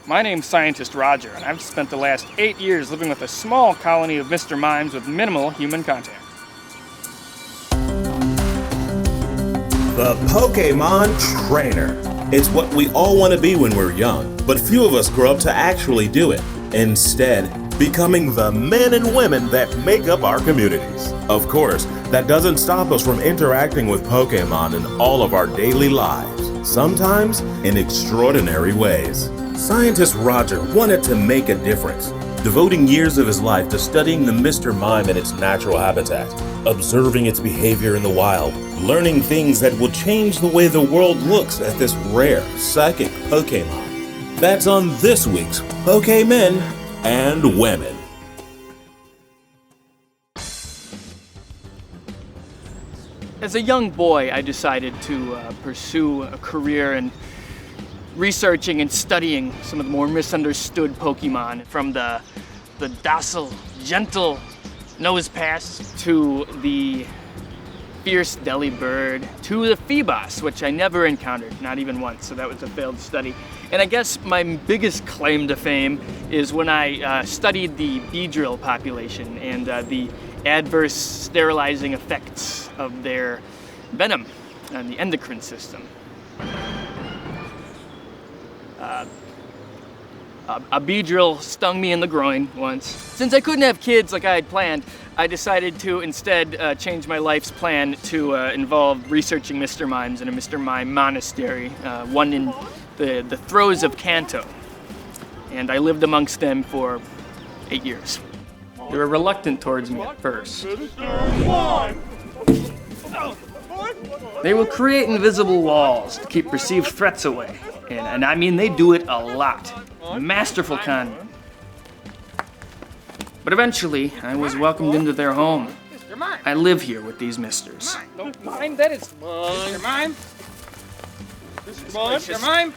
My name's Scientist Roger, and I've spent the last 8 years living with a small colony of Mr. Mimes with minimal human contact. The Pokemon Trainer. It's what we all want to be when we're young, but few of us grow up to actually do it. Instead, becoming the men and women that make up our communities. Of course, that doesn't stop us from interacting with Pokemon in all of our daily lives, sometimes in extraordinary ways. Scientist Roger wanted to make a difference, devoting years of his life to studying the Mr. Mime in its natural habitat, observing its behavior in the wild, learning things that will change the way the world looks at this rare psychic Pokemon. That's on this week's Pokemen and Women. As a young boy, I decided to pursue a career in researching and studying some of the more misunderstood Pokemon, from the docile, gentle Nosepass to the fierce Delibird to the Phoebos, which I never encountered, not even once, so that was a failed study. And I guess my biggest claim to fame is when I studied the Beedrill population and the adverse sterilizing effects of their venom on the endocrine system. A Beedrill stung me in the groin once. Since I couldn't have kids like I had planned, I decided to instead change my life's plan to involve researching Mr. Mimes in a Mr. Mime monastery, one in the throes of Kanto. And I lived amongst them for 8 years. They were reluctant towards me at first. They will create invisible walls to keep perceived threats away. And I mean, they do it a lot. Masterful con. But eventually, I was welcomed into their home. I live here with these misters. Don't mind that, it's Mr. Mime. Mr. Mime.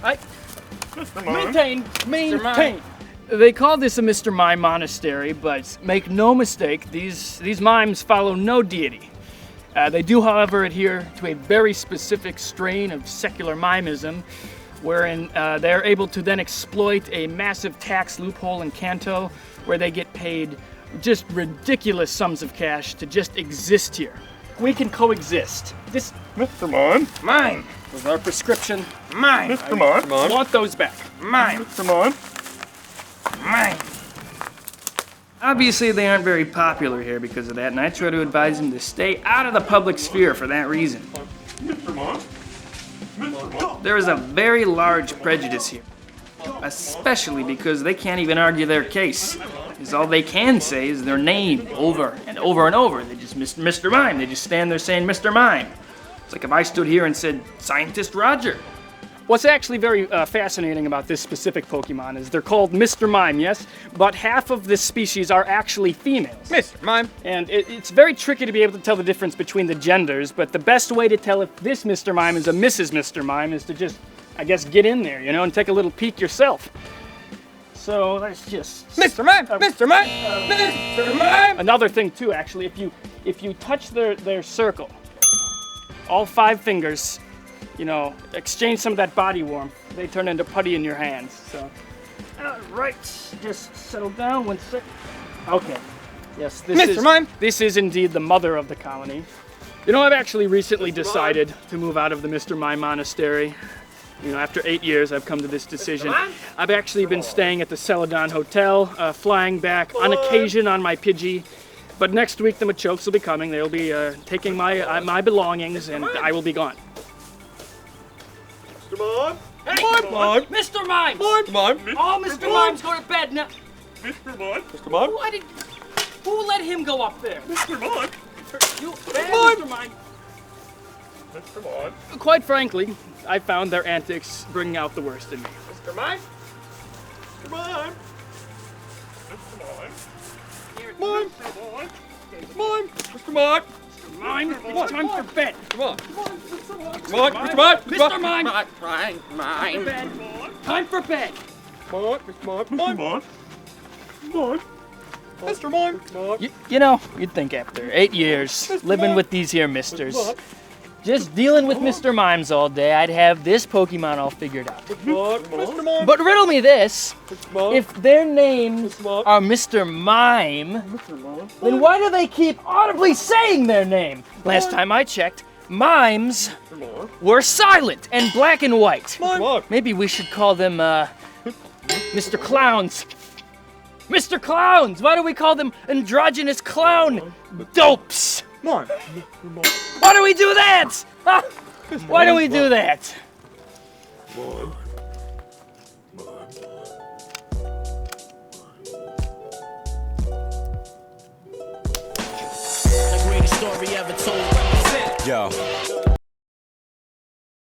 Maintain. They call this a Mr. Mime monastery, but make no mistake, these mimes follow no deity. They do, however, adhere to a very specific strain of secular mimeism, wherein they're able to then exploit a massive tax loophole in Kanto, where they get paid just ridiculous sums of cash to just exist here. We can coexist. This Mr. Mime. Mime. was our prescription. Mime. Mr. Mime. Mime. Want those back. Mime. Mr. Mime. Mime. Obviously, they aren't very popular here because of that, and I try to advise them to stay out of the public sphere for that reason. Mr. Mime. There is a very large prejudice here, especially because they can't even argue their case, because all they can say is their name over and over and over. They just Mr. Mime. They just stand there saying Mr. Mime. It's like if I stood here and said Scientist Roger. What's actually very fascinating about this specific Pokemon is they're called Mr. Mime, yes, but half of this species are actually females. Mr. Mime. And it's very tricky to be able to tell the difference between the genders, but the best way to tell if this Mr. Mime is a Mrs. Mr. Mime is to just, I guess, get in there, you know, and take a little peek yourself. So let's just... Mr. Mime. Mr. Mime. Mr. Mime. Another thing too, actually, if you touch their circle, all 5 fingers, you know, exchange some of that body warmth, they turn into putty in your hands. So, right, just settle down 1 sec. Okay, yes, this is indeed the mother of the colony. You know, I've actually recently decided to move out of the Mr. Mime monastery. You know, after 8 years, I've come to this decision. I've actually been staying at the Celadon Hotel, flying back on occasion on my Pidgey. But next week, the Machokes will be coming. They'll be taking my belongings, and I will be gone. Mr. Mime. Hey, Mime. Mr. Mime! Mime. All Mr. Mimes go to bed now. Mr. Mime. Mr. Mime. Who let him go up there? Mr. Mime. You, Mime. Mr. Mime. Mr. Mime. Quite frankly, I found their antics bringing out the worst in me. Mr. Mime. Mr. Mime. Mr. Mime. Mime. Mime. Mr. Mime. Mime, it's time for bed. Come on. Come on, Mr. Mime. Mr. Mime. Mime. Time for bed. Come on, Mr. Mime. Mime. Mime. Mr. Mime. You know, you'd think after 8 years living with these here misters, just dealing with Mr. Mimes all day, I'd have this Pokemon all figured out. Mr. Mime. But riddle me this, Mr. Mime. if their names Mr. Mime. are Mr. Mime, then why do they keep audibly saying their name? Last time I checked, mimes were silent and black and white. Mime. Maybe we should call them, Mr. Clowns. Mr. Clowns! Why do we call them androgynous clown dopes? Mime. Why do we do that? Ah, why do we do that? The greatest story ever told. Yo.